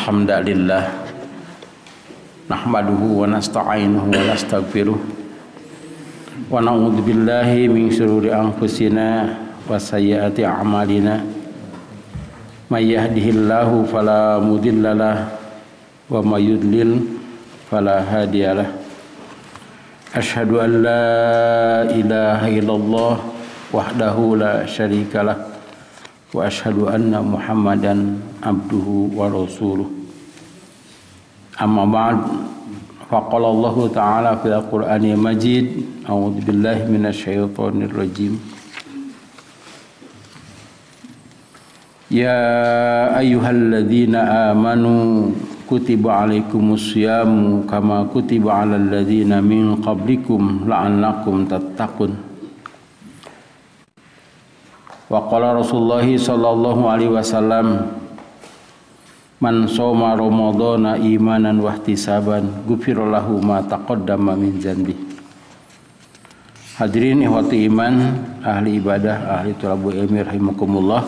Alhamdulillah nahmaduhu wa nasta'inuhu wa nastaghfiruh wa na'udzu billahi min shururi anfusina wa sayyiati a'malina may yahdihillahu fala mudhillalah wa may yudlil fala hadiyalah. Asyhadu an la ilaha illallah wahdahu la syarikalah wa asyhadu anna Muhammadan abduhu wa rasuluh. Amma ba'd, faqala Allah ta'ala fil Qur'anil Majid, a'udzu billahi minasyaitonir rajim. Ya ayyuhalladzina amanu kutiba alaikumus syamu kama kutiba alal ladzina min qablikum la'allakum tattaqun. Wa qala Rasulullah sallallahu alaihi wasallam, man shoma ramadhana imanan wa ihtisaban ghufira lahu ma taqaddama min dzanbi. Hadirin ikhwati iman, ahli ibadah, ahli thalabul ilmi rahimakumullah.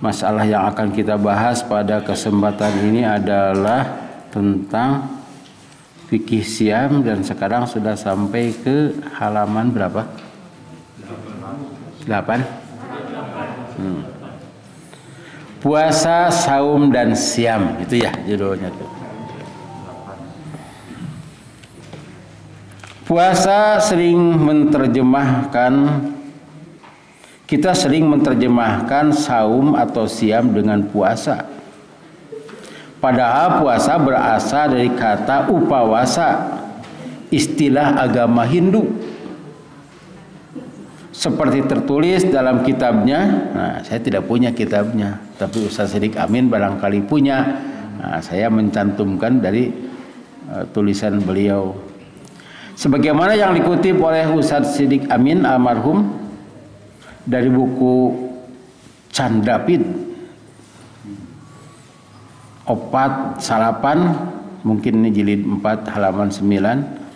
Masalah yang akan kita bahas pada kesempatan ini adalah tentang fikih siam, dan sekarang sudah sampai ke halaman berapa? 8. Puasa, saum, dan siam, itu ya judulnya tuh. Puasa kita sering menerjemahkan saum atau siam dengan puasa. Padahal puasa berasal dari kata upawasa, istilah agama Hindu. Seperti tertulis dalam kitabnya, nah saya tidak punya kitabnya, tapi Ustaz Siddiq Amin barangkali punya. Nah, saya mencantumkan dari tulisan beliau. Sebagaimana yang dikutip oleh Ustaz Siddiq Amin almarhum dari buku Candrapid, Opat Salapan, mungkin ini jilid 4 halaman 9.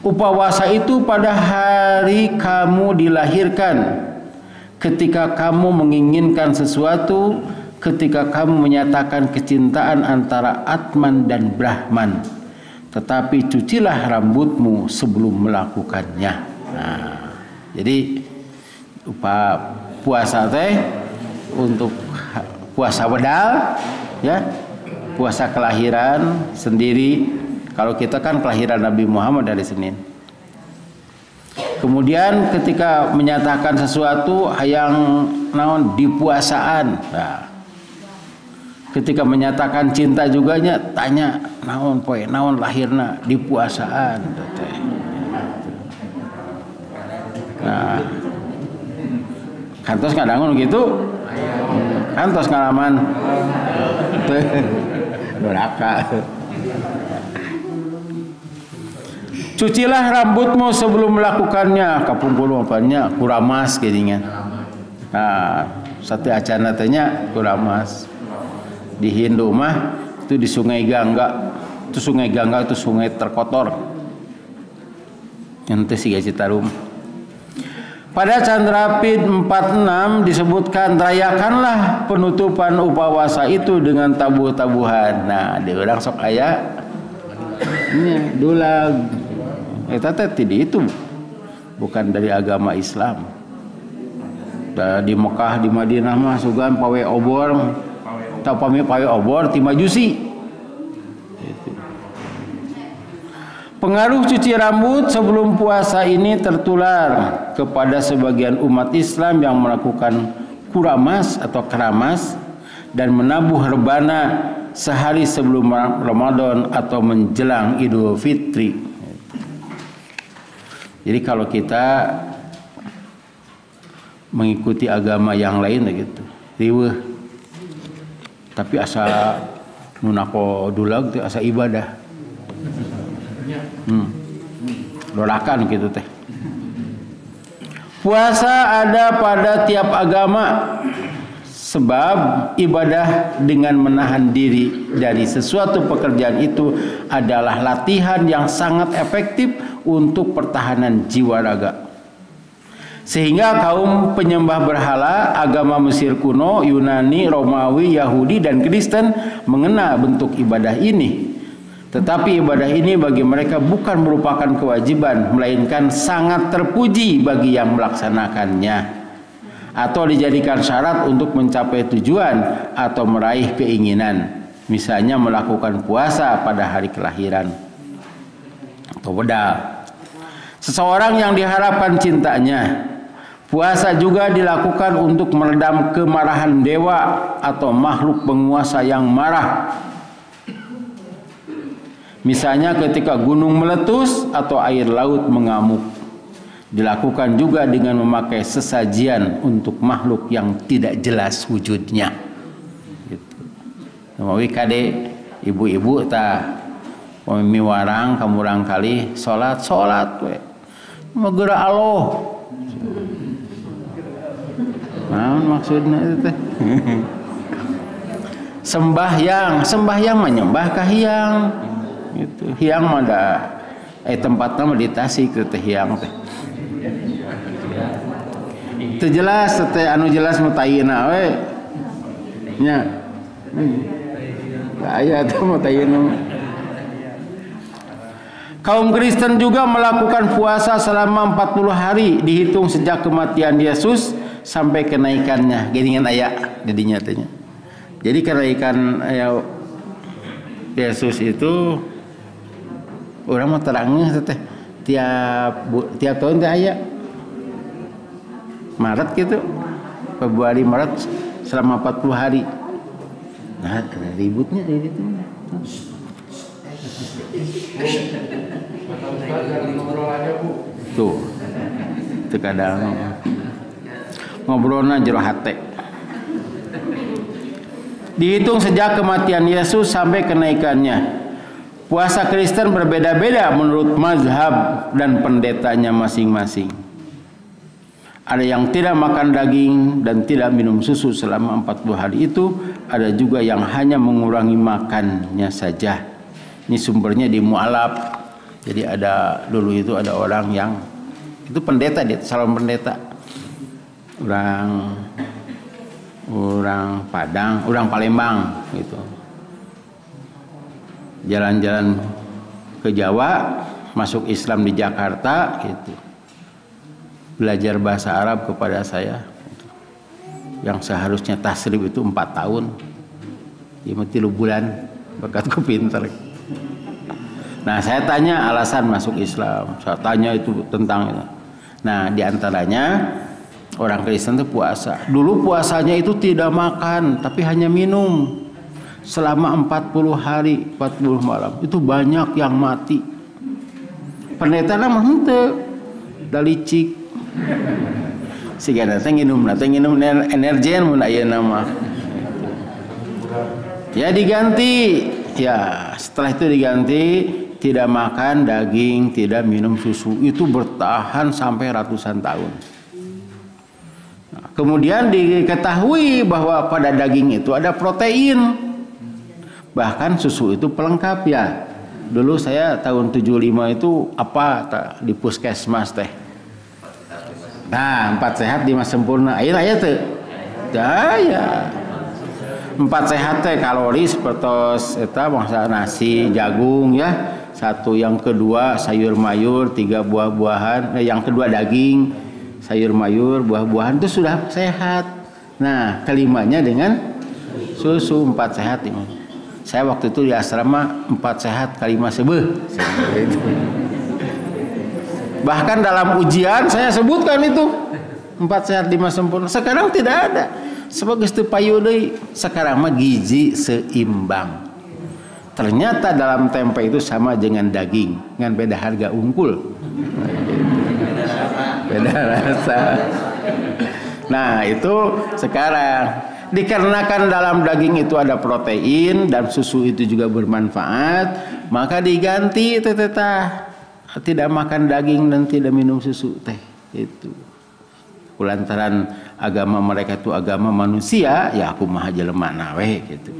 Upawasa itu pada hari kamu dilahirkan, ketika kamu menginginkan sesuatu, ketika kamu menyatakan kecintaan antara Atman dan Brahman. Tetapi cucilah rambutmu sebelum melakukannya. Nah, jadi puasa teh untuk puasa wedal, ya, puasa kelahiran sendiri. Kalau kita kan kelahiran Nabi Muhammad dari Senin. Kemudian ketika menyatakan sesuatu yang naon dipuasaan. Nah, ketika menyatakan cinta juga tanya naon poe naon lahirna dipuasaan. Nah, kantos ngadangun gitu. Kantos ngalaman. Doraka. Cucilah rambutmu sebelum melakukannya, kapungkul apanya kuramas geuningan. Nah, satu acana tanya kuramas. Di Hindu mah itu di Sungai Gangga. Itu Sungai Gangga itu sungai terkotor. Yang teh siga Citarum. Pada Candrapid 46 disebutkan, rayakanlah penutupan upawasa itu dengan tabuh-tabuhan. Nah, di urang sok aya ini dulag. Eta teh itu bukan dari agama Islam. Di Mekah, di Madinah mah sugan pawe obor, tau pawe obor ti majusi. Pengaruh cuci rambut sebelum puasa ini tertular kepada sebagian umat Islam yang melakukan kuramas atau keramas dan menabuh rebana sehari sebelum Ramadan atau menjelang Idul Fitri. Jadi kalau kita mengikuti agama yang lain gitu, riweuh. Tapi asa munako dulag teh asa ibadah. Dorakan gitu teh. Puasa ada pada tiap agama, sebab ibadah dengan menahan diri dari sesuatu pekerjaan itu adalah latihan yang sangat efektif untuk pertahanan jiwa raga. Sehingga kaum penyembah berhala agama Mesir kuno, Yunani, Romawi, Yahudi dan Kristen mengena bentuk ibadah ini. Tetapi ibadah ini bagi mereka bukan merupakan kewajiban, melainkan sangat terpuji bagi yang melaksanakannya, atau dijadikan syarat untuk mencapai tujuan atau meraih keinginan. Misalnya melakukan puasa pada hari kelahiran atau bedal. Seseorang yang diharapkan cintanya, puasa juga dilakukan untuk meredam kemarahan dewa atau makhluk penguasa yang marah. Misalnya ketika gunung meletus atau air laut mengamuk. Dilakukan juga dengan memakai sesajian untuk makhluk yang tidak jelas wujudnya. Gitu. Mawi kade ibu-ibu ta pemi warang kamurang kali salat we. Magera Allah. Nah, maksudnya itu teh. Sembahyang menyembah ka hiang. Gitu. Hiang mah da tempatna meditasi ke teh hiang teh. Teu jelas teh anu jelas mah tayina we. Nya. Aya teh mah tayina. Kaum Kristen juga melakukan puasa selama 40 hari dihitung sejak kematian Yesus sampai kenaikannya. Geuningan aya di dinya teh. Jadi kenaikan Yesus itu urang mah terangnya teh tiap tahun teh aya. Maret gitu. Februari Maret selama 40 hari. Nah, ada ributnya di situ. Tuh. Terkadang ngobrolna jero hate. Dihitung sejak kematian Yesus sampai kenaikannya. Puasa Kristen berbeda-beda menurut mazhab dan pendetanya masing-masing. Ada yang tidak makan daging dan tidak minum susu selama 40 hari itu. Ada juga yang hanya mengurangi makannya saja. Ini sumbernya di Mu'alaf. Jadi ada dulu itu ada orang yang itu pendeta, dia calon pendeta. Orang Padang, orang Palembang gitu. Jalan-jalan ke Jawa, masuk Islam di Jakarta gitu. Belajar bahasa Arab kepada saya. Yang seharusnya tasrif itu 4 tahun. Ya 3 bulan bakatku pinter. Nah, saya tanya alasan masuk Islam. Saya tanya itu tentang itu. Nah, diantaranya orang Kristen itu puasa. Dulu puasanya itu tidak makan, tapi hanya minum. Selama 40 hari, 40 malam. Itu banyak yang mati. Pendeta nama henteu dalicik. Siga teh nginum energen mun aya nama. Ya diganti. Ya, setelah itu diganti tidak makan daging, tidak minum susu. Itu bertahan sampai ratusan tahun. Nah, kemudian diketahui bahwa pada daging itu ada protein. Bahkan susu itu pelengkap ya. Dulu saya tahun 75 itu di puskesmas teh. Nah, 4 sehat 5 sempurna. Aya teh. Ya. 4 sehat teh kalori seperti eta bangsa nasi, jagung ya. 1 yang kedua sayur mayur, 3 buah-buahan, yang kedua daging, sayur mayur, buah-buahan itu sudah sehat. Nah, kelimanya dengan susu 4 sehat ini. Saya waktu itu di asrama 4 sehat kali 5 sebeh. Bahkan dalam ujian saya sebutkan itu 4 sehat 5 sempurna. Sekarang tidak ada. Sebagai payu deui. Sekarang mah gizi seimbang. Ternyata dalam tempe itu sama dengan daging, dengan beda harga unggul. Beda rasa. Nah, itu sekarang dikarenakan dalam daging itu ada protein dan susu itu juga bermanfaat, maka diganti teteh tidak makan daging dan tidak minum susu teh itu. Kulantaran agama mereka itu agama manusia, ya aku mah jelema nawe gitu.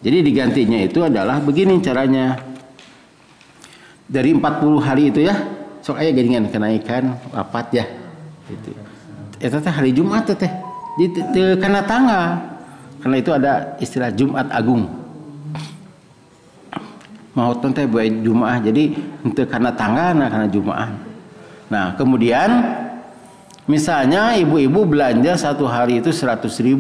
Jadi digantinya itu adalah begini caranya. Dari 40 hari itu ya, sok aya geuningan kenaikan 4 ya. Itu. Eta teh hari Jumat teh. Di kana tanggal. Karena itu ada istilah Jumat Agung. Maut teh buat Jumaah. Jadi henteu kana tanggal na kana Jumaah. Nah, kemudian misalnya ibu-ibu belanja satu hari itu 100.000.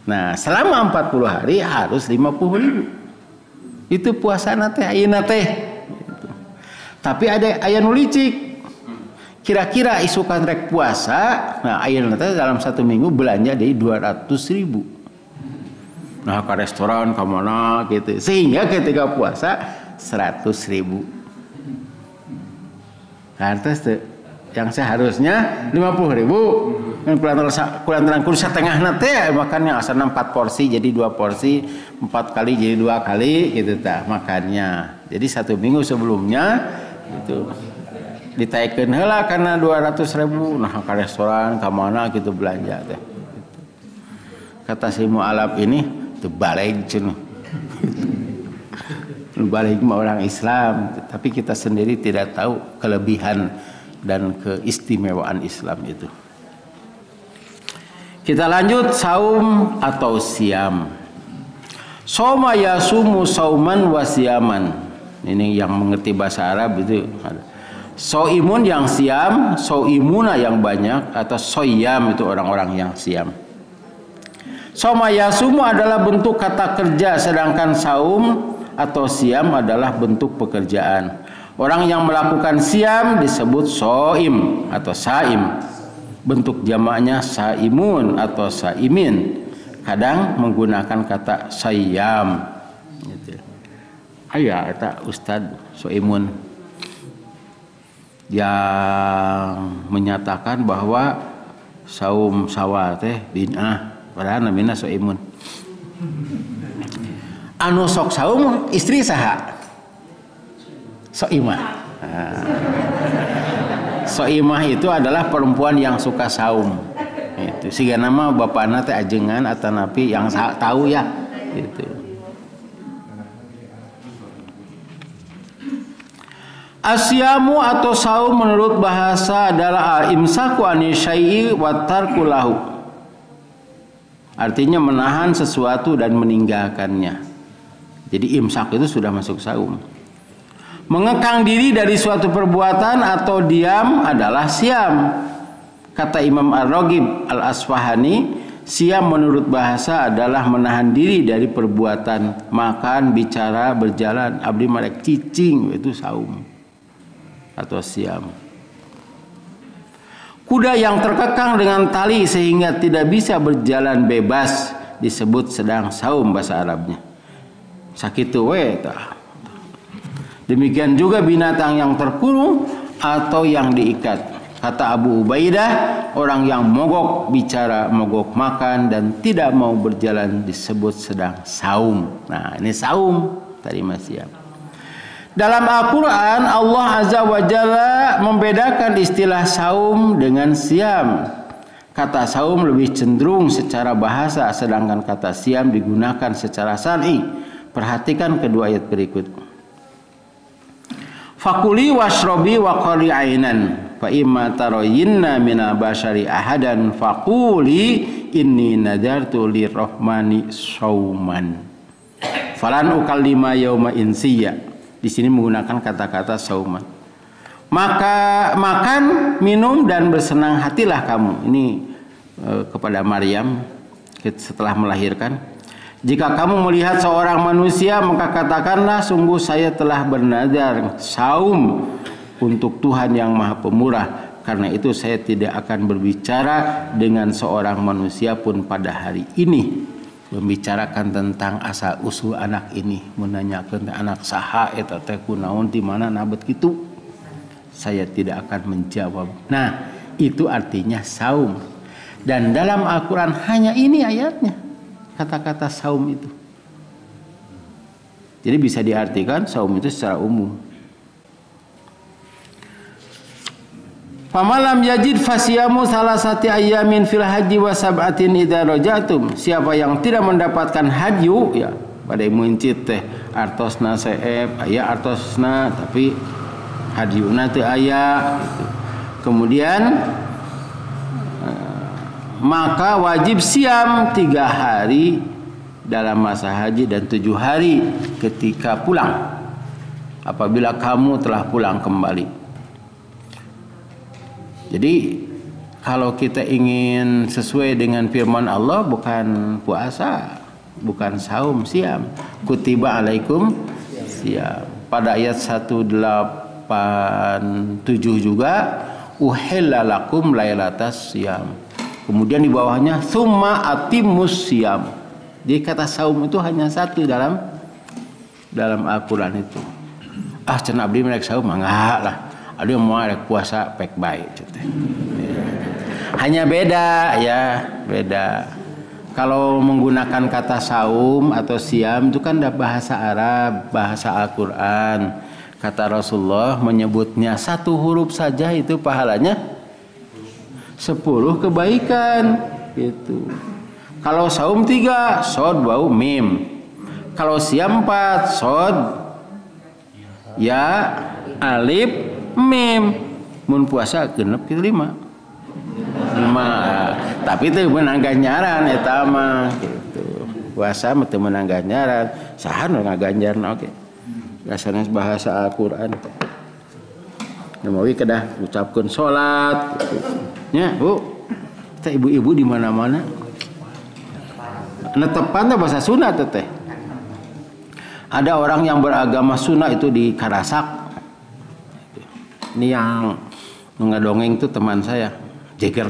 Nah, selama 40 hari harus 50.000. Itu puasana teh ayeuna teh. Gitu. Tapi ada aya nu licik. Kira-kira isukan rek puasa, nah ayeuna teh dalam 1 minggu belanja deui 200.000. Nah, ke restoran ke mana gitu. Sehingga ketika puasa 100.000. Nah, terus yang seharusnya 50.000 kulantaran kursa tengah teh makannya asalnya 4 porsi jadi 2 porsi, 4 kali jadi 2 kali gitu tah makannya. Jadi 1 minggu sebelumnya itu ditaikeun heula karena 200.000 nah ke restoran ke mana gitu belanja teh. Kata si mualaf ini teu balik cenah. Balik mah orang Islam, tapi kita sendiri tidak tahu kelebihan dan keistimewaan Islam itu. Kita lanjut saum atau siam. Soma yasumu sauman wa siaman. Ini yang mengerti bahasa Arab itu. Soimun yang siam, soimuna yang banyak, atau soyam itu orang-orang yang siam. Soma yasumu adalah bentuk kata kerja, sedangkan saum atau siam adalah bentuk pekerjaan. Orang yang melakukan siam disebut soim atau saim. Bentuk jamaknya saimun atau saimin. Kadang menggunakan kata sayam. Gitu. Aya eta Ustad soimun yang menyatakan bahwa saum sawa teh bid'ah. Padahal namina soimun. Anu sok saum istri saha? Soimah. Soimah itu adalah perempuan yang suka saum. Itu siga nama bapana teh ajengan atanapi yang tahu ya. Gitu. Asyamu atau saum menurut bahasa adalah imsaku anisyai'i wa tarku lahu. Artinya menahan sesuatu dan meninggalkannya. Jadi imsak itu sudah masuk saum. Mengekang diri dari suatu perbuatan atau diam adalah siam. Kata Imam Ar-Raghib Al-Asfahani, siam menurut bahasa adalah menahan diri dari perbuatan makan, bicara, berjalan, abdi marek cicing, itu saum atau siam. Kuda yang terkekang dengan tali sehingga tidak bisa berjalan bebas disebut sedang saum bahasa Arabnya. Sakitu we tah. Demikian juga binatang yang terkurung atau yang diikat. Kata Abu Ubaidah, orang yang mogok bicara, mogok makan dan tidak mau berjalan disebut sedang saum. Nah, ini saum tadi masih siap. Dalam Al-Quran Allah Azza wa Jalla membedakan istilah saum dengan siam. Kata saum lebih cenderung secara bahasa, sedangkan kata siam digunakan secara syar'i. Perhatikan kedua ayat berikut. Fakuli washrobi wa qari ainan fa imma tarayinna minal bashari ahadan fakuli inni nadartu lirrahmani sauman falan ukallima yauma insiya. Di sini menggunakan kata-kata sauman. Maka makan, minum dan bersenang hatilah kamu. Ini kepada Maryam setelah melahirkan. Jika kamu melihat seorang manusia, maka katakanlah sungguh saya telah bernadar saum untuk Tuhan yang Maha Pemurah. Karena itu saya tidak akan berbicara dengan seorang manusia pun pada hari ini. Membicarakan tentang asal usul anak ini, menanyakan anak saha eta teh kunaon di mana nabet kitu, saya tidak akan menjawab. Nah, itu artinya saum. Dan dalam Al-Quran hanya ini ayatnya, kata-kata saum itu. Jadi bisa diartikan saum itu secara umum. Pamalam yajid fasiyamu salasati ayamin fil haji wa sab'atin idza rajatum. Siapa yang tidak mendapatkan haju ya pada muncit teh artosna seep aya artosna tapi hajiuna teu aya gitu. Kemudian maka wajib siam 3 hari dalam masa haji dan 7 hari ketika pulang apabila kamu telah pulang kembali. Jadi kalau kita ingin sesuai dengan firman Allah, bukan puasa, bukan saum, siam. Kutiba alaikum siam. Pada ayat 187 juga uhilla lakum lailatas siam. Kemudian di bawahnya summa atimus siam. Jadi kata saum itu hanya satu dalam Al-Qur'an itu. Ah cenah abdi merek saum enggak lah. Ada mau rek puasa pek baik gitu. Hanya beda ya, beda. Kalau menggunakan kata saum atau siam itu kan bahasa Arab, bahasa Al-Qur'an. Kata Rasulullah menyebutnya 1 huruf saja itu pahalanya 10 kebaikan gitu. Kalau saum 3 sod bau mim. Kalau siam 4 sod ya alif mim. Mun puasa genep kitu 5. Tapi itu menang ganjaran eta mah gitu. Puasa mah teu menang ganjaran. Saha nu ngaganjarna oge. Biasana bahasa Al-Qur'an. Namawi kedah ucapkeun salat gitu. Nya, Bu. Kita ibu-ibu di mana-mana. Netepan teh bahasa Sunda teh. Ada orang yang beragama Sunda itu di Karasak. Ini yang ngadongeng itu teman saya, Jeger.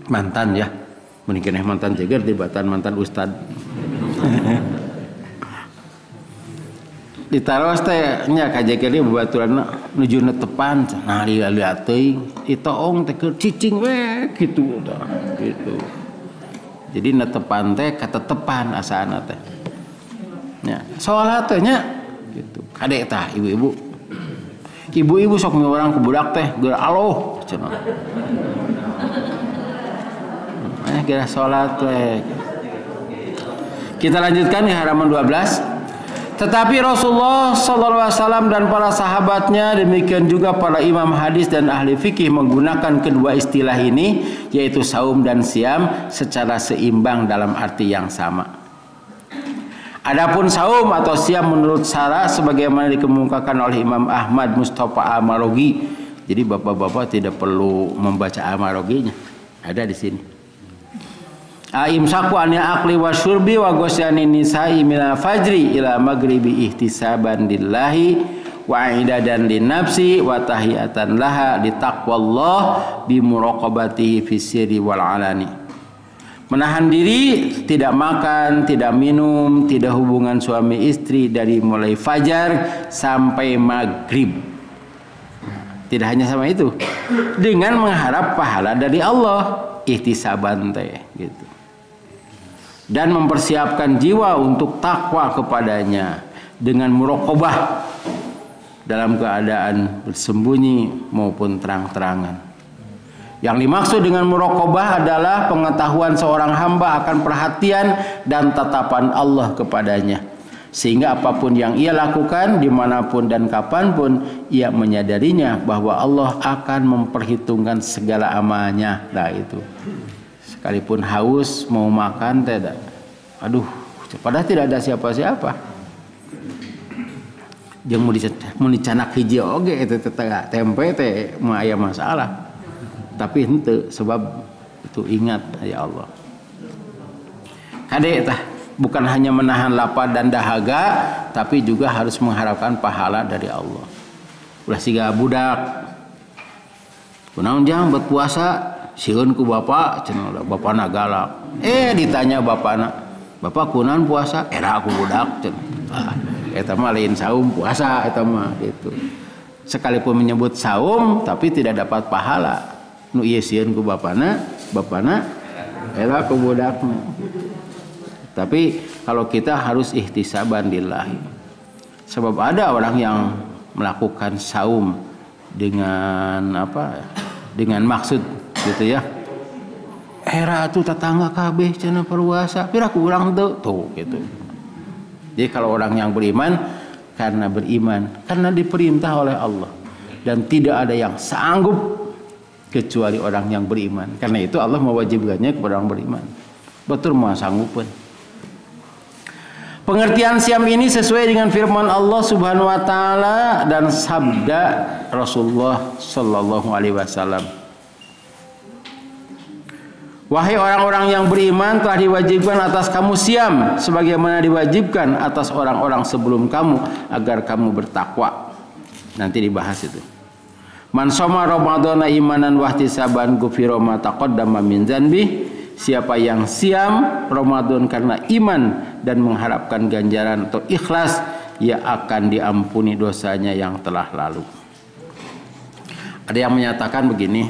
Mantan ya. Mungkin mantan Jeger tibatan mantan ustad. Ditaros teh nya ka Jeger ieu babaturanna nuju netepan nah lihat teuing itoong teh keur cicing we kitu tah gitu. Jadi netepan teh katetepan asana teh. Nya salat teh nya gitu. Kade tah ibu-ibu. Ibu-ibu sok miurang ku budak teh geur aloh cenah. Kira salat teh. Kita lanjutkan di halaman 12. Tetapi Rasulullah SAW dan para sahabatnya, demikian juga para imam hadis dan ahli fikih menggunakan kedua istilah ini, yaitu saum dan siam, secara seimbang dalam arti yang sama. Adapun saum atau siam menurut Syarah sebagaimana dikemukakan oleh Imam Ahmad Mustafa Al-Marogi. Jadi bapak-bapak tidak perlu membaca Al-Maroginya, ada di sini. Imsaku anil akli wa syurbi wa ghasyani nisa'i minal fajri ila maghribi ihtisaban lillahi wa idadan linnafsi wa tahiyatan laha li taqwallah bi muraqabatihi fis sirri wal alani. Menahan diri, tidak makan, tidak minum, tidak hubungan suami istri dari mulai fajar sampai maghrib. Tidak hanya sama itu, dengan mengharap pahala dari Allah, ihtisaban teh gitu. Dan mempersiapkan jiwa untuk takwa kepadanya dengan muraqabah dalam keadaan bersembunyi maupun terang-terangan. Yang dimaksud dengan muraqabah adalah pengetahuan seorang hamba akan perhatian dan tatapan Allah kepadanya, sehingga apapun yang ia lakukan dimanapun dan kapanpun ia menyadarinya bahwa Allah akan memperhitungkan segala amalnya. Nah itu. Sekalipun haus mau makan tidak, aduh, padahal tidak ada siapa-siapa. Jeung mau dicanak hiji oge itu tetangga tempe teh mah aya masalah. Tapi henteu sebab itu ingat ya Allah. Kade tah bukan hanya menahan lapar dan dahaga, tapi juga harus mengharapkan pahala dari Allah. Ulah siga budak. Kunaon jang berpuasa sieun ku bapak cenah bapana galak. Ditanya bapana, "Bapak kunaon puasa?" "Era aku budak." Cenah. Eta mah lain saum puasa eta mah gitu. Sekalipun menyebut saum tapi tidak dapat pahala. Nu ieu sieun ku bapana era ku budakna. Tapi kalau kita harus ihtisaban lillahi. Sebab ada orang yang melakukan saum dengan apa? Dengan maksud gitu ya. Era tuh tetangga kabeh cenah puasa, piraku urang tuh gitu. Jadi kalau orang yang beriman karena diperintah oleh Allah dan tidak ada yang sanggup kecuali orang yang beriman. Karena itu Allah mewajibkannya kepada orang beriman. Betul mau sanggupun. Pengertian siam ini sesuai dengan firman Allah Subhanahu wa taala dan sabda Rasulullah sallallahu alaihi wasallam. Wahai orang-orang yang beriman, telah diwajibkan atas kamu siam sebagaimana diwajibkan atas orang-orang sebelum kamu agar kamu bertakwa. Nanti dibahas itu. Man shoma ramadhana imanan wahtisaban ghufira ma taqaddama min dzanbi. Siapa yang siam Ramadan karena iman dan mengharapkan ganjaran atau ikhlas, ia akan diampuni dosanya yang telah lalu. Ada yang menyatakan begini,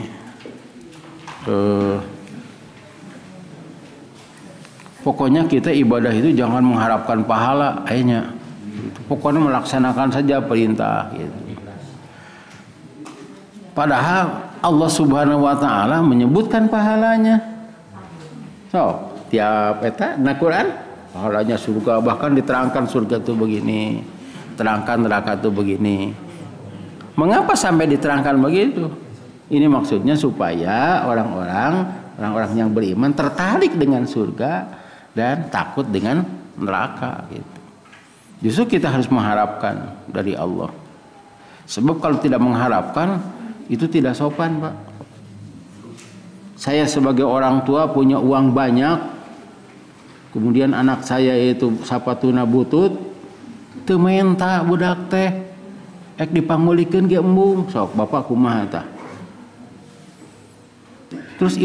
pokoknya kita ibadah itu jangan mengharapkan pahala, akhirnya pokoknya melaksanakan saja perintah. Gitu. Padahal Allah Subhanahu Wa Taala menyebutkan pahalanya. So, tiap eta na Quran pahalanya surga, bahkan diterangkan surga itu begini, terangkan neraka itu begini. Mengapa sampai diterangkan begitu? Ini maksudnya supaya orang-orang yang beriman tertarik dengan surga dan takut dengan neraka gitu. Justru kita harus mengharapkan dari Allah. Sebab kalau tidak mengharapkan itu tidak sopan, Pak. Saya sebagai orang tua punya uang banyak, kemudian anak saya itu sapatuna butut, teu menta budak teh, ek dipanggulikeun ge embung, sok bapak kumaha tah. Terus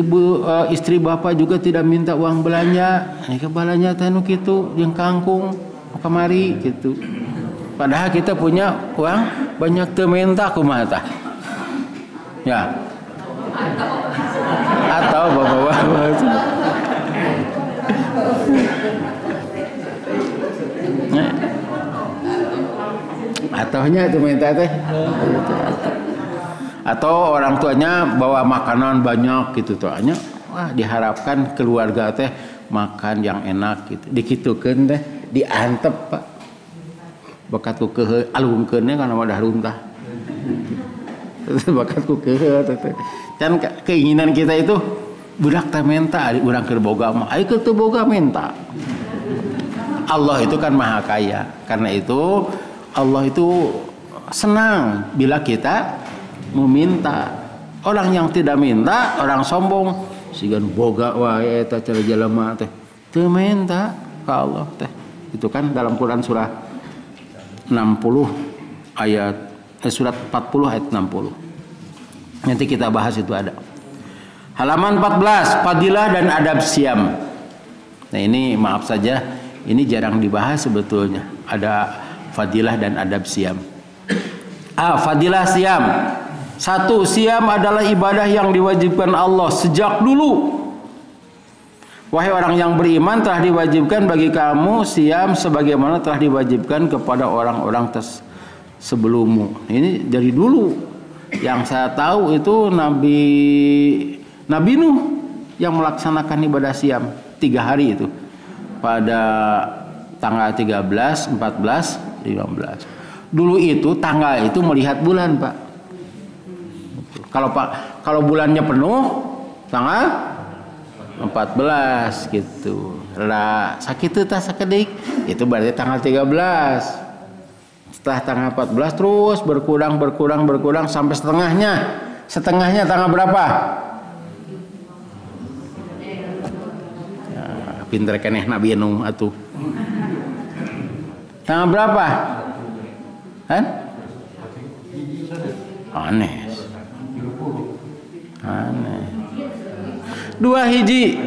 istri bapak juga tidak minta uang belanja, ke belanja teh nu kitu jeung kangkung kamari gitu. Padahal kita punya uang banyak teu menta kumaha tah. Ya. Atau bapak-bapak ataunya itu minta teh, atau orang tuanya bawa makanan banyak gitu tuh, wah diharapkan keluarga teh makan yang enak gitu, dikitukeun teh diantep Pak, bakat ku keuheuh alungkeunnya kana wadah runtah, bakat ku keuheuh teh. Dan keinginan kita itu budak teh menta, urang keur boga mah, aya keur teu boga menta. Allah itu kan maha kaya. Karena itu Allah itu senang bila kita meminta. Orang yang tidak minta, orang sombong, sigan boga wae eta cara jelema teh teu minta ka Allah teh. Itu kan dalam Quran surah 60 ayat surat 40 ayat 60. Nanti kita bahas itu ada. Halaman 14, fadilah dan adab siam. Nah ini maaf saja, ini jarang dibahas sebetulnya. Ada fadilah dan adab siam. Fadilah siam. 1. Siam adalah ibadah yang diwajibkan Allah sejak dulu. Wahai orang yang beriman, telah diwajibkan bagi kamu siam sebagaimana telah diwajibkan kepada orang-orang sebelummu. Ini dari dulu. Yang saya tahu itu Nabi Nuh yang melaksanakan ibadah siam 3 hari itu pada tanggal 13, 14, 15. Dulu itu tanggal itu melihat bulan, Pak. Kalau bulannya penuh tanggal 14 gitu. Lah sakit tah sakedik itu berarti tanggal 13. Setelah tanggal 14 terus berkurang sampai setengahnya. Setengahnya tanggal berapa? Ya, pinter keneh Nabi Nuh atuh. Tanggal berapa? Kan? Aneh. 2 hiji.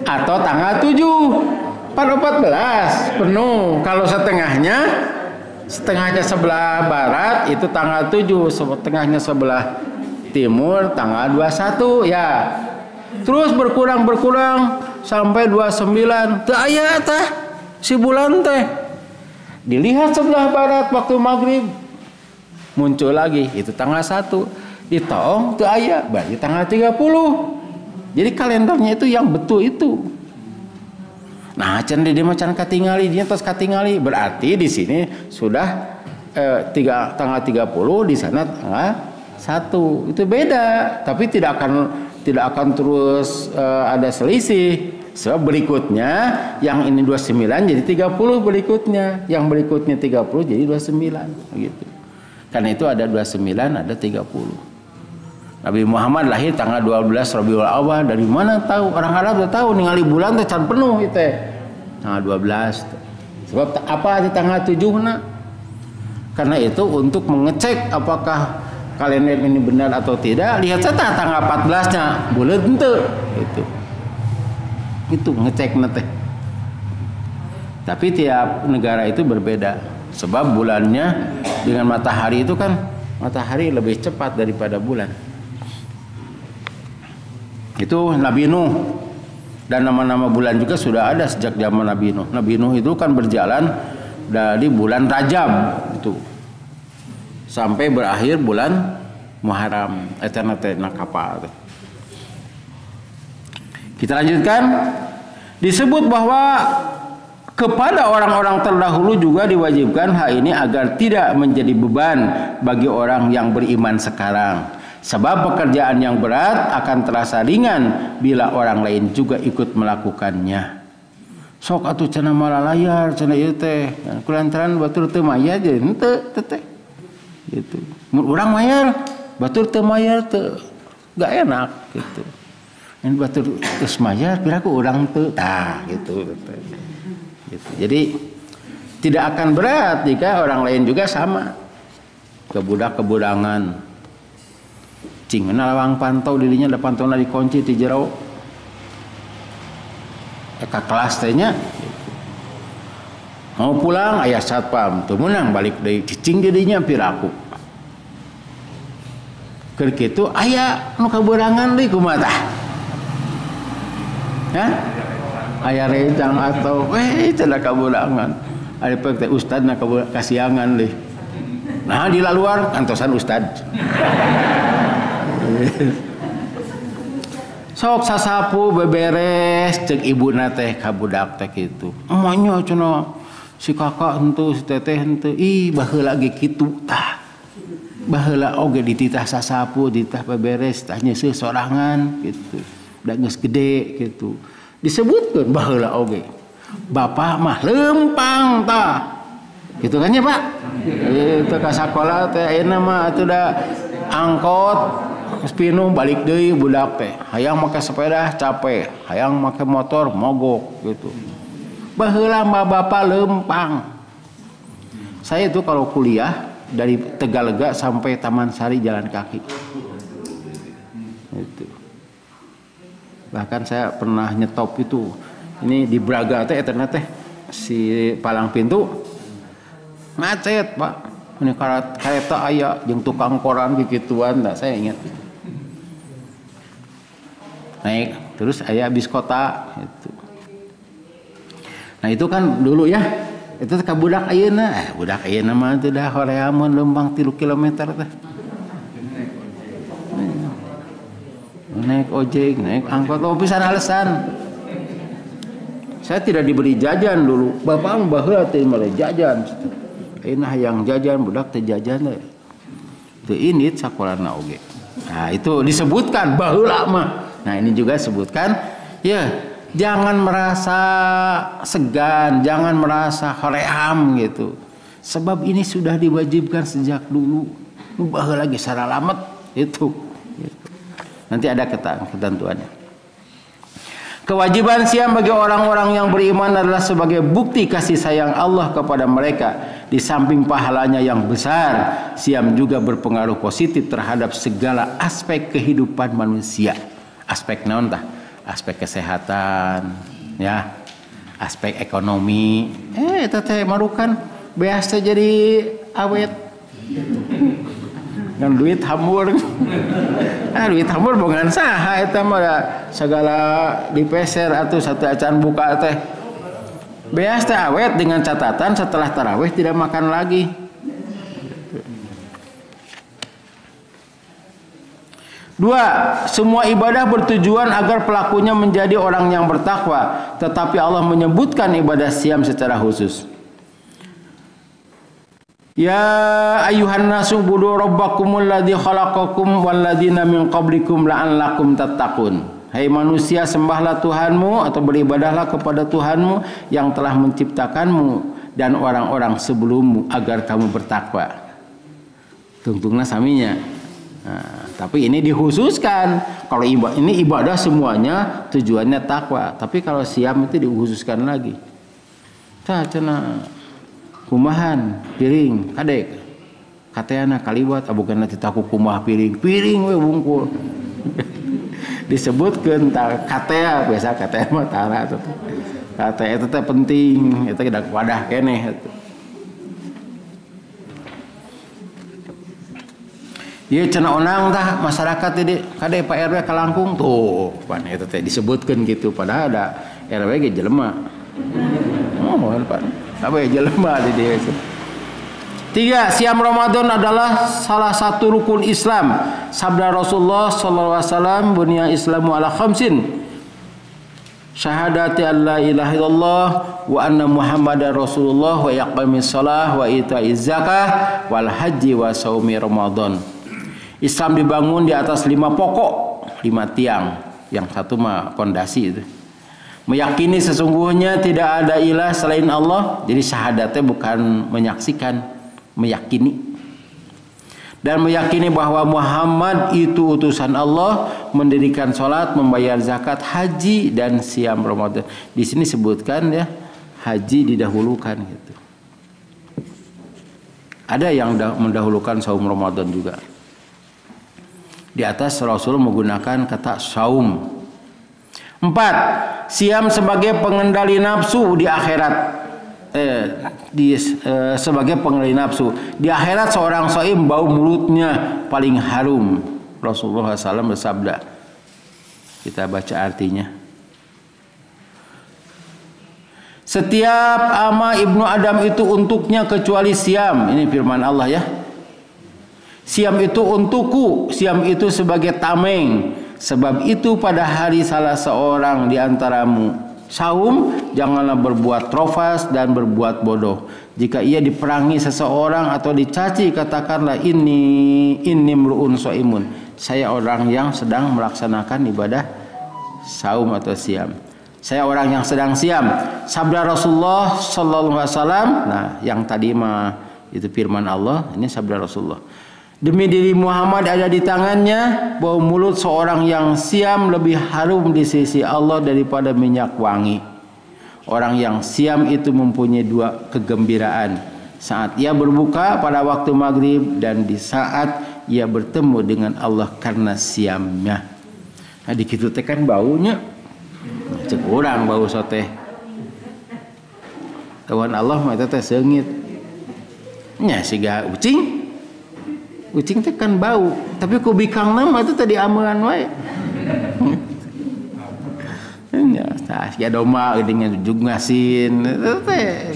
Atau tanggal 7. Pada 14 penuh. Kalau setengahnya sebelah barat itu tanggal 7, setengahnya sebelah timur tanggal 21 ya. Terus berkurang sampai 29. Teu aya tah si bulan teh. Dilihat sebelah barat waktu maghrib muncul lagi itu tanggal 1. Ditoong teu aya berarti tanggal 30. Jadi kalendernya itu yang betul itu. Nah, can di macan katingali, dia tos katingali, berarti di sini sudah tanggal 30, di sana tanggal 1. Itu beda, tapi tidak akan terus ada selisih. Sebab berikutnya yang ini 29 jadi 30 berikutnya, yang berikutnya 30 jadi 29 gitu. Karena itu ada 29, ada 30. Nabi Muhammad lahir tanggal 12 Rabiul Awal. Dari mana tahu? Orang Arab udah tahu ningali bulan teh can penuh itu. Tanggal 12. Sebab apa di tanggal 7 na? Karena itu untuk mengecek apakah kalender ini benar atau tidak, lihat saja tanggal 14-nya bulan henteu gitu. Itu ngecek nate. Tapi tiap negara itu berbeda. Sebab bulannya dengan matahari itu kan matahari lebih cepat daripada bulan. Itu Nabi Nuh. Dan nama-nama bulan juga sudah ada sejak zaman Nabi Nuh. Nabi Nuh itu kan berjalan dari bulan Rajab itu sampai berakhir bulan Muharram. Eta kapal. Kita lanjutkan. Disebut bahwa kepada orang-orang terdahulu juga diwajibkan hal ini agar tidak menjadi beban bagi orang yang beriman sekarang. Sebab pekerjaan yang berat akan terasa ringan bila orang lain juga ikut melakukannya. Sok atuh cenah malalayar cenah ieu teh. Kulantaran batur teu mayar jadi henteu teh. Gitu. Mun urang mayar, batur teu mayar teu gak enak gitu. Yang batur geus mayar piraku urang teu tah gitu. Gitu. Jadi tidak akan berat jika orang lain juga sama. Kebudak-kebudangan cingna lawang pantau dirinya da pantona dikunci di jero. Eka kelas teh nya. Mau pulang aya satpam, teu meunang balik deui cicing didinya piraku. Keur kitu aya nu kaberangan deui kumaha tah? Hah? Aya rencang atau cenah kaberangan. Ari pek teh ustadna kasiangan deui. Nah di luar kantosan ustad. Sok sasapu beberes cek ibuna teh ka budak teh kitu. Emanya cenah si kakak henteu si teteh henteu. Ih baheula ge kitu tah. Baheula oge dititah sasapu, dititah beberes, tah nyeuseus sorangan gitu. Da geus gede gitu. Disebutkeun baheula oge. Bapak mah lempang tah. Gitu kan ya Pak? Itu ka sakola teh ayeuna mah atuh da angkot pinu balik deui budak teh. Hayang make sepeda capek, hayang make motor mogok gitu. Baheula mah bapak lempang. Saya itu kalau kuliah dari Tegalega sampai Taman Sari jalan kaki. Itu. Bahkan saya pernah nyetop itu. Ini di Braga teh eta teh si palang pintu macet Pak. Ini kereta aya jeung tukang koran gituan dah saya ingat. Naik terus aya bis kota itu. Nah itu kan dulu ya. Itu ka budak ayeuna. Budak ayeuna mah teh dah horeamun lembang 3 kilometer teh. Naik ojek, naik angkot, pisan alasan. Saya tidak diberi jajan dulu. Bapak baheula teh mah jajan. Ayeuna hayang jajan budak teh jajan teh. Teu init sakolana oge. Nah, itu disebutkan baheula mah. Nah, ini juga sebutkan ya, jangan merasa segan, jangan merasa hoream gitu. Sebab ini sudah diwajibkan sejak dulu. Baheula lagi saralamet itu. Gitu. Nanti ada ketentuannya. Kewajiban siam bagi orang-orang yang beriman adalah sebagai bukti kasih sayang Allah kepada mereka. Di samping pahalanya yang besar, siam juga berpengaruh positif terhadap segala aspek kehidupan manusia. Aspek naon tah? Aspek kesehatan, ya. Aspek ekonomi. Eta teh marukan beas teh jadi awet. Dengan duit hambur. Duit hambur bogan saha eta mah segala dipeser atuh satu acan buka teh. Beas teh awet dengan catatan setelah tarawih tidak makan lagi. Dua, semua ibadah bertujuan agar pelakunya menjadi orang yang bertakwa, tetapi Allah menyebutkan ibadah siam secara khusus. Ya ayuhan nasu budu rabbakumul ladzi khalaqakum wal ladzina min qablikum la'allakum tattaqun. Hai manusia, sembahlah Tuhanmu atau beribadahlah kepada Tuhanmu yang telah menciptakanmu dan orang-orang sebelummu agar kamu bertakwa. Tungtungna saminya. Nah, tapi ini dikhususkan. Kalau ini ibadah semuanya tujuannya takwa. Tapi kalau siam itu dikhususkan lagi. Tah cenah kumahan piring kadek kateana kaliwat abukeun teh taku kumah piring we bungkul. Disebutkeun tah katea biasa katea mah tara atuh. Katea itu teh penting, eta gedak wadah keneh atuh. Ieu cenah onang tah masyarakat teh kade Pak RW kalangkung tuh pan eta teh disebutkeun gitu padahal ada RW ge jelema. Mohon Pak. Apa ya jelema di dia itu. 3. Siam Ramadan adalah salah satu rukun Islam. Sabda Rasulullah sallallahu alaihi wasallam, "Bunya Islamu ala khamsin. Syahadati an la ilaha illallah wa anna Muhammadar Rasulullah wa iqamis shalah wa ita'iz zakah wal haji wa shaumi Ramadan." Islam dibangun di atas 5 pokok, 5 tiang. Yang satu mah pondasi itu. Meyakini sesungguhnya tidak ada ilah selain Allah. Jadi syahadatnya bukan menyaksikan, meyakini. Dan meyakini bahwa Muhammad itu utusan Allah, mendirikan sholat, membayar zakat, haji, dan siam Ramadan. Di sini sebutkan ya, haji didahulukan gitu. Ada yang mendahulukan saum Ramadan juga. Di atas Rasul menggunakan kata saum. 4. Siam sebagai pengendali nafsu di akhirat. Sebagai pengendali nafsu di akhirat, seorang shaim bau mulutnya paling harum. Rasulullah SAW bersabda. Kita baca artinya. Setiap ama ibnu Adam itu untuknya kecuali siam. Ini firman Allah ya. Siam itu untukku. Siam itu sebagai tameng. Sebab itu pada hari salah seorang di antaramu saum, janganlah berbuat rofas dan berbuat bodoh. Jika ia diperangi seseorang atau dicaci, katakanlah inni mru'un shaimun. Saya orang yang sedang melaksanakan ibadah saum atau siam. Saya orang yang sedang siam. Sabda Rasulullah sallallahu alaihi wasallam. Nah, yang tadi mah itu firman Allah, ini sabda Rasulullah. Demi diri Muhammad ada di tangannya, bau mulut seorang yang siam lebih harum di sisi Allah daripada minyak wangi. Orang yang siam itu mempunyai 2 kegembiraan. Saat ia berbuka pada waktu maghrib dan di saat ia bertemu dengan Allah karena siamnya. Nah dikitu teh kan baunya. Cek urang bau soteh. Tawan Allah mah eta teh seungit. Nya siga ucing. Ucing teh kan bau, tapi ku bikang nama itu tadi amelan wae. Ya, tah ya domba dengan jug ngasin teh.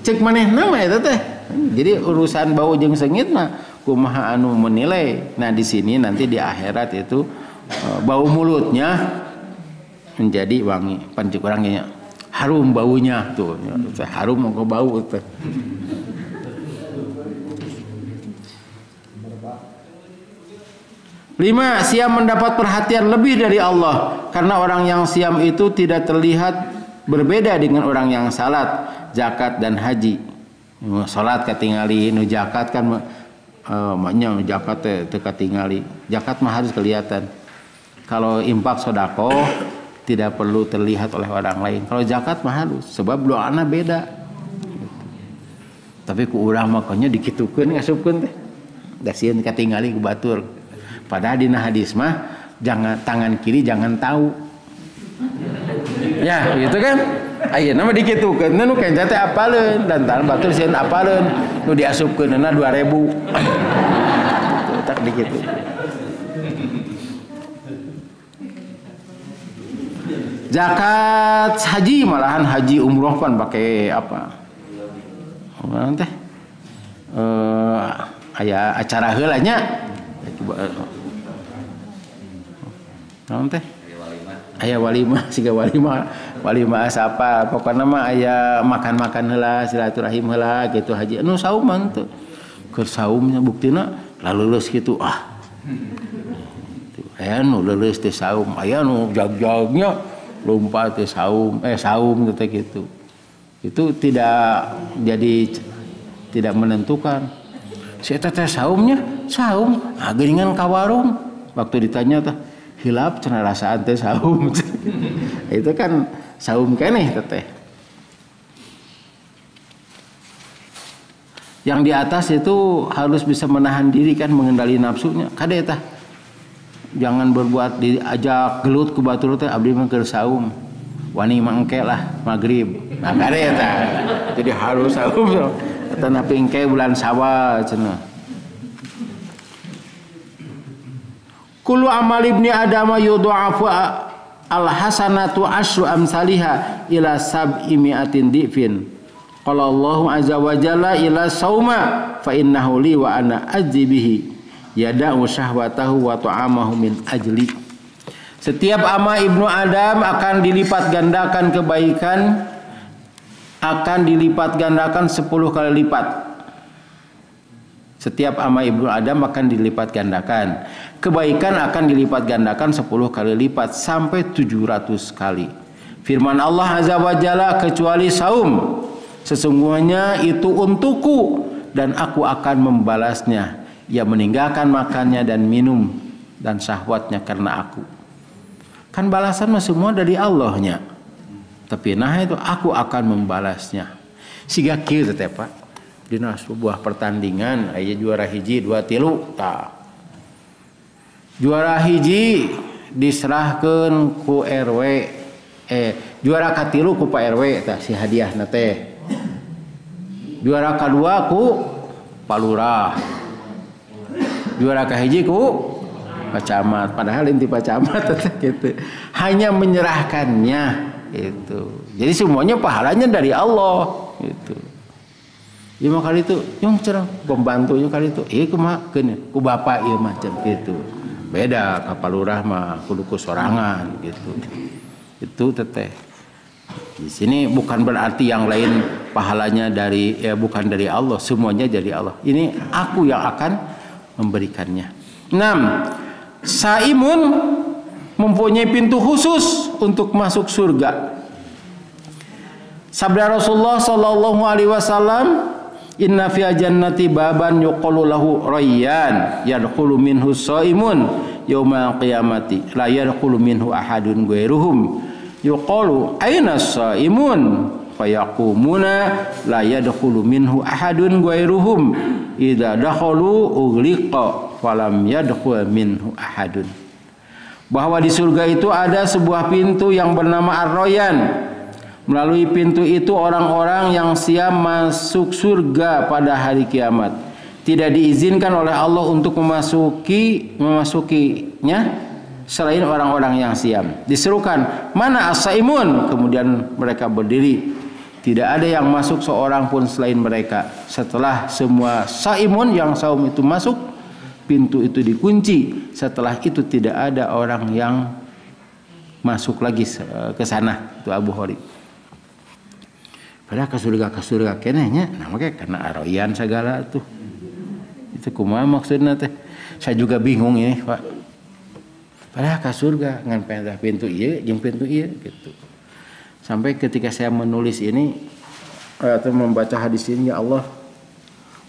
Cek maneh nama eta teh. Jadi urusan bau jeung sengit mah kumaha anu menilai. Nah, di sini nanti di akhirat itu bau mulutnya menjadi wangi. Pancik orangnya harum baunya tuh. Harum mau bau teh. 5. Siam mendapat perhatian lebih dari Allah. Karena orang yang siam itu tidak terlihat berbeda dengan orang yang salat, zakat, dan haji. Salat katingali, nu zakat kan maknya zakat teh katingali. Zakat mah harus kelihatan. Kalau infak sedekah tidak perlu terlihat oleh orang lain. Kalau zakat mah harus, sebab doana beda. Tapi ku urang makanya dikitukeun ngasupkeun teh. Da sieun katingali ku batur. Padahal dina hadis mah jangan tangan kiri jangan tahu. Ya, gitu kan? Ayeuna mah dikitukeun nu kenca teh apaleun dan tangan batur sieun apaleun nu diasupkeunna 2000. Tak dikitu. Zakat haji malahan haji umroh kan pakai apa? Orang teh aya acara heula nya. Naon teh? Aya walimah, siga walimah walimah asapa pokokna mah aya makan-makan heula silaturahim heula gitu haji anu sauman teu keur saumnya buktina laleuleus kitu aya nu leuleus teh saum aya nu jag-jagnya lompat teh saum teh gitu itu tidak menentukan si eta teh saumnya saum geuningan ka warung waktu ditanya teh hilap cenah rasaan teh saum itu kan saum keneh teh. Yang di atas itu harus bisa menahan diri kan mengendali nafsunya. Kade tah. Jangan berbuat diajak gelut ku batur teh abdi mah keur saum. Wani mangke lah magrib. Nah kade tah. Jadi harus saum. Eta napi engke bulan Syawal cenah. Kullu amal ibni Adam yudha'afu al-hasanatu asyru amsalihha ila sab'i mi'atin dhifin. Qala Allahu azza wa jalla ila sauma fa innahu li wa ana ajzi bihi yada'u syahwatahu wa ta'amahu min ajli. Setiap amal ibnu Adam akan dilipat gandakan kebaikan, akan dilipat gandakan 10 kali lipat. Setiap amal ibnu Adam akan dilipat gandakan. Kebaikan akan dilipat gandakan 10 kali lipat sampai 700 kali. Firman Allah azza wa jalla kecuali saum, sesungguhnya itu untukku dan aku akan membalasnya. Ia meninggalkan makannya dan minum dan syahwatnya karena aku. Kan balasan mah semua dari Allahnya. Tapi nah itu aku akan membalasnya. Siga kieu teh Pak. Dina sebuah pertandingan aya juara hiji 2 3 tah. Juara hiji diserahkeun ku RW juara katilu ku Pak RW tah si hadiahna teh. Juara kedua ku Pak Lurah. Juara kahiji ku Pak Camat. Padahal inti Pak Camat gitu. Hanya menyerahkannya itu. Jadi semuanya pahalanya dari Allah gitu. Lima kali itu yang cerah pembantunya kali itu kumaha ku bapak ieu macam gitu. Beda kapal lurah mah kudu ku sorangan gitu. Itu teteh. Di sini bukan berarti yang lain pahalanya dari bukan dari Allah, semuanya dari Allah. Ini aku yang akan memberikannya. 6. Saimun mempunyai pintu khusus untuk masuk surga. Sabda Rasulullah sallallahu alaihi wasallam, inna fi jannati baban yuqalu lahu rayyan yadkhulu minhu shaimun yaumal qiyamati la yadkhulu minhu ahadun ghairuhum yuqalu aina shaimun fayaqumuna la yadkhulu minhu ahadun ghairuhum idza dakhalu ughliqa falam yadkhul minhu ahadun. Bahwa di surga itu ada sebuah pintu yang bernama Ar-Rayyan. Melalui pintu itu orang-orang yang siap masuk surga pada hari kiamat. Tidak diizinkan oleh Allah untuk memasukinya selain orang-orang yang siap. Diserukan, mana as-saimun? Kemudian mereka berdiri. Tidak ada yang masuk seorang pun selain mereka. Setelah semua saimun yang saum itu masuk, pintu itu dikunci. Setelah itu tidak ada orang yang masuk lagi ke sana. Itu Abu Hurairah. Padahal ke surga kenehnya namanya karena Ar-Rayyan segala tuh. Itu kumaha maksudna teh? Saya juga bingung ini, Pak. Padahal ke surga ngan pintu ieu jeung pintu ieu gitu. Sampai ketika saya menulis ini atau membaca hadis ini, ya Allah,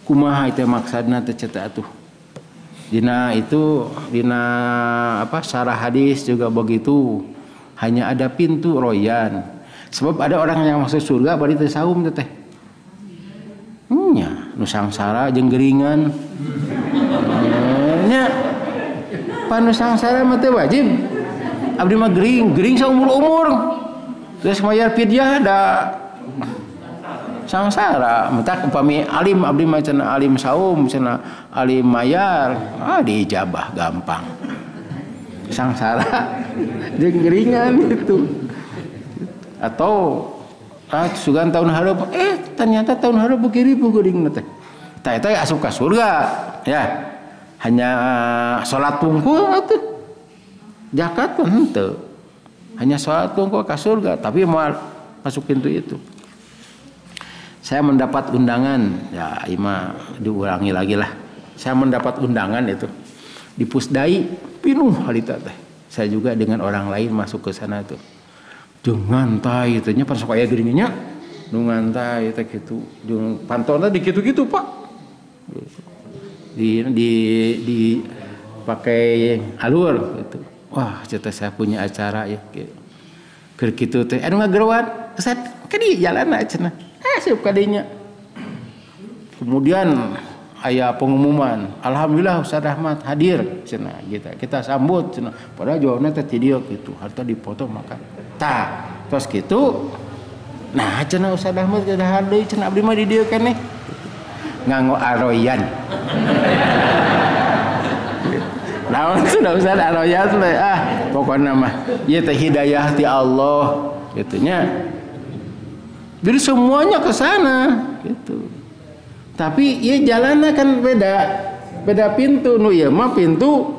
kumaha itu maksudna teh cetak atuh. Dina syarah hadis juga begitu. Hanya ada pintu Rayyan. Sebab ada orang yang masuk surga bari teu saum teh. Nya nu sangsara jeung geringan. Nya panu sangsara mah teu wajib. Abdi mah gering saumur-umur. Terus mayar fidyah da sangsara. Mentak upami alim abdi mah cenah alim saum, cenah alim mayar, diijabah gampang. Sangsara jeung geringan gitu. Atau sugan tahun hareup ternyata tahun hareup beuki-ribu geuning teh. Tah eta asup ka surga ya. Hanya salat tungkul atuh. Zakat pun henteu. Hanya sholat kok ke surga, tapi mau masuk pintu itu. Saya mendapat undangan, ya ima diulangi lagi lah. Saya mendapat undangan itu di Pusdai, pinuh halita teh. Saya juga dengan orang lain masuk ke sana tuh. Dengan tai itu nya pas sok aya geuninnya, nu ngantai teh kitu. Jeung pantona di kitu-kitu, Pak. Di pakai alur gitu. Wah, cerita saya punya acara ya. Keur kitu teh anu ngagerowan, Ustaz, ka di jalan cenah. Asup ka dinya. Kemudian aya pengumuman, alhamdulillah Ustaz Ahmad hadir cenah kita sambut cenah. Padahal jawabna teh ti dieu kitu, harta dipoto makan. Tah, tos kitu. Nah, cenah Ustaz Ahmad kada deui cenah abdi mah di dieu keneh. Nganggo aroyan. Naon sudah Ustaz aroyan teh pokona mah ieu teh hidayah ti Allah kitu nya. Jadi semuanya ke sana gitu. Tapi ya jalannya kan beda pintu. Nu ieu mah pintu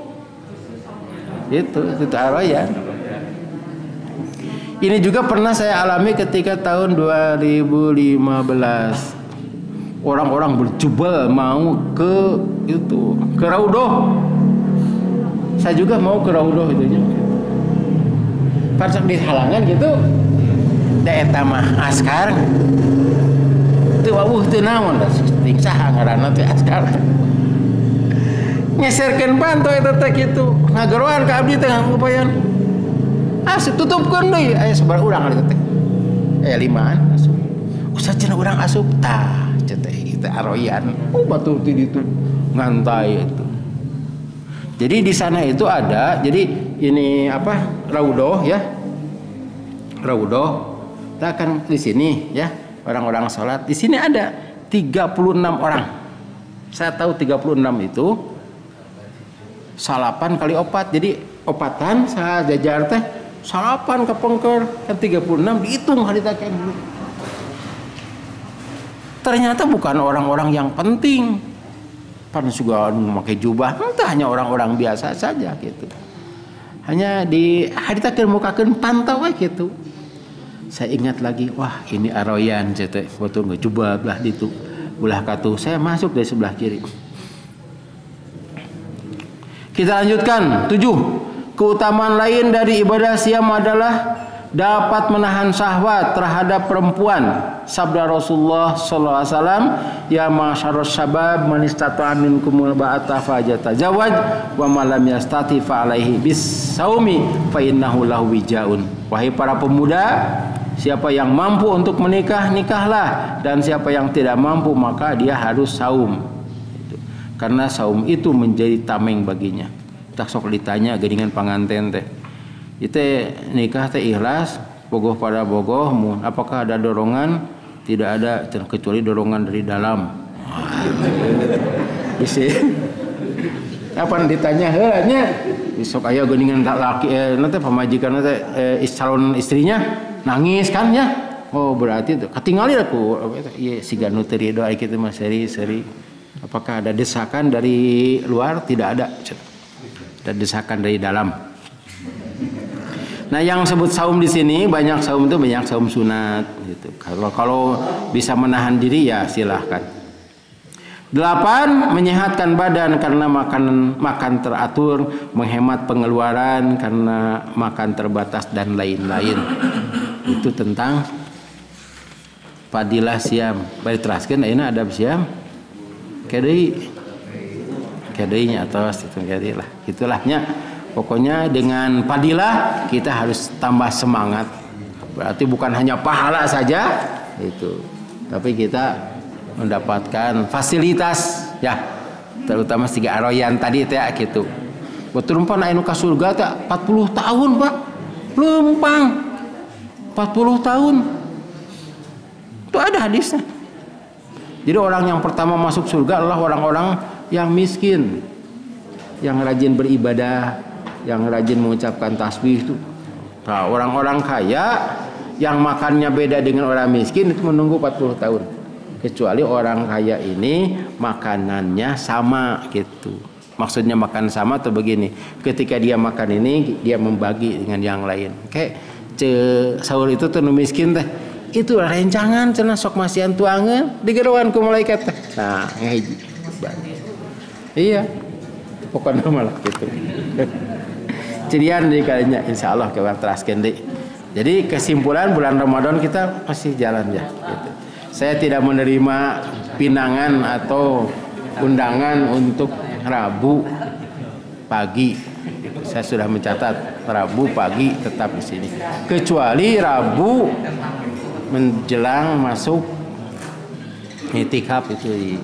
itu aroyan. Ini juga pernah saya alami ketika tahun 2015. Orang-orang berjubel mau ke Raudhoh. Saya juga mau ke Raudhoh itu nya. Pas di halangan gitu. Da eta mah askar. Teu wawuh teu naon da ting saha ngaranna teh askar. Ngeserkeun panto eta teh kitu. Ngageroan ka abdi teh ngupayan. Tutupkeun deui aya sabar urang ari teh. Aya 5an asup. Ustaz cenah urang asup tah cenah itu aroyan. Batur ti ditu ngantai itu. Jadi di sana itu ada, jadi ini Raudhoh ya. Raudhoh. Kita akan di sini ya, orang-orang sholat. Di sini ada 36 orang. Saya tahu 36 itu salapan kali opat. Jadi opatan saya jajar teh salapan ke pengker kan 36 dihitung harita kayak dulu. Ternyata bukan orang-orang yang penting. Pan juga memakai jubah, entah hanya orang-orang biasa saja gitu. Hanya di harita kemukakeun pantau gitu. Saya ingat lagi, wah ini aroyan cete foto ngecoba belah ditu belah katu. Saya masuk dari sebelah kiri. Kita lanjutkan 7. Keutamaan lain dari ibadah siam adalah dapat menahan syahwat terhadap perempuan. Sabda Rasulullah sallallahu alaihi wasallam, ya masyarus syabab man istata'a minkumul ba'ata fajatajawaj wa man lam yastati fa alaihi bis saumi fa innahu lahu wijaun. Wahai para pemuda, siapa yang mampu untuk menikah, nikahlah, dan siapa yang tidak mampu maka dia harus saum. Karena saum itu menjadi tameng baginya. Tak sok ditanya geuningan panganten teh. Itu nikah teh ikhlas, bogoh pada bogoh, apakah ada dorongan? Tidak ada, kecuali dorongan dari dalam. Bisa. Kapan ditanya heulanya? Besok aya geuningan laki nanti pamajikan nanti calon istrinya nangis kan ya. Oh berarti itu ketinggali aku. Iya siga nu teu ridho ai kitu mah seri. Apakah ada desakan dari luar? Tidak ada. Ada desakan dari dalam. Nah, yang sebut saum di sini banyak saum itu banyak saum sunat gitu. Kalau bisa menahan diri ya silahkan. 8. Menyehatkan badan karena makan teratur, menghemat pengeluaran karena makan terbatas dan lain-lain. Itu tentang fadilah siam. Baik teraskeun ayeuna adab siam. Kadeunya atos itu lah. Itulahnya. Pokoknya dengan fadilah kita harus tambah semangat. Berarti bukan hanya pahala saja itu, tapi kita mendapatkan fasilitas ya, terutama siga aroyan tadi teh gitu. Betul pun anu ka surga teh 40 tahun, Pak. Lempang. 40 tahun. Itu ada hadisnya. Jadi orang yang pertama masuk surga adalah orang-orang yang miskin, yang rajin beribadah, yang rajin mengucapkan tasbih itu. Nah, orang-orang kaya yang makannya beda dengan orang miskin itu menunggu 40 tahun. Kecuali orang kaya ini makanannya sama gitu. Maksudnya makan sama atau begini, ketika dia makan ini dia membagi dengan yang lain. Kayak sahur itu tuh miskin teh. Itu rencangan cenah sok masihan tuangan digerowan ku malaikat teh. Nah, ngahiji. Iya. Pokoknya malah gitu. Cirian di kalinya insyaallah kita teraskeun deui. Jadi kesimpulan bulan Ramadan kita masih jalan ya gitu. Saya tidak menerima pinangan atau undangan untuk Rabu pagi. Saya sudah mencatat Rabu pagi tetap di sini. Kecuali Rabu menjelang masuk itikaf itu